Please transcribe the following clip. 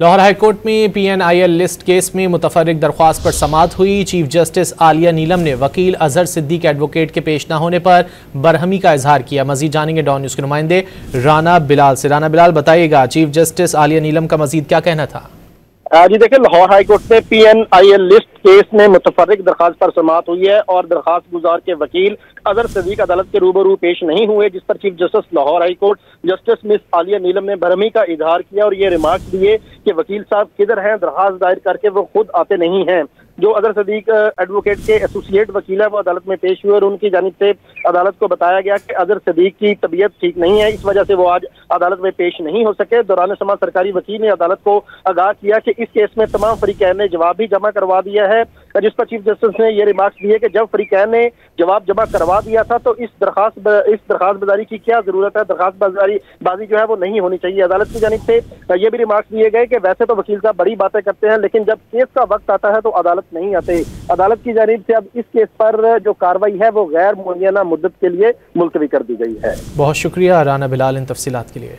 Lahore high court में PNIL list case में मुतफर्रिक दरख्वास्त पर समाअत हुई। चीफ जस्टिस आलिया नीलम ने वकील अजहर सिद्दीक एडवोकेट के पेश न होने पर बरहमी का इजहार किया। मजीद जानेंगे डॉन न्यूज़ के नुमाइंदे राना बिलाल से। राना बिलाल, बताइएगा चीफ जस्टिस आलिया नीलम का मजीद क्या कहना था? जी देखिए, लाहौर हाईकोर्ट में PNIL लिस्ट केस में मुतफर्रिक दरखास्त पर समाअत हुई है और दरखास्त गुजार के वकील अजहर सिद्दीक अदालत के रूबरू पेश नहीं हुए, जिस पर chief justice Lahore high court justice miss Aliya Neelum ने बरहमी का इजहार किया और ये रिमार्क्स दिए कि वकील साहब किधर हैं, दरखास्त दायर करके वो खुद आते नहीं हैं। जो अजहर सिद्दीक एडवोकेट के एसोसिएट वकील है वो अदालत में पेश हुए और उनकी जानिब से अदालत को बताया गया कि अजहर सिद्दीक की तबीयत ठीक नहीं है, इस वजह से वो आज अदालत में पेश नहीं हो सके। दौरान समाअत सरकारी वकील ने अदालत को आगाह किया कि इस केस में तमाम फरीकैन ने जवाब भी जमा करवा दिया है, जिस पर चीफ जस्टिस ने ये रिमार्क्स दिए कि जब फरीकैन ने जवाब जमा करवा दिया था तो इस दरखास्त बाजारी की क्या जरूरत है, दरखास्त बाजी जो है वो नहीं होनी चाहिए। अदालत की जानिब से ये भी रिमार्क्स दिए गए कि वैसे तो वकील साहब बड़ी बातें करते हैं, लेकिन जब केस का वक्त आता है तो अदालत नहीं आते। अदालत की जानिब से अब इस केस पर जो कार्रवाई है वो गैर मुअय्यना मुद्दत के लिए मुलतवी कर दी गई है। बहुत शुक्रिया राना बिलाल इन तफसीलात के लिए।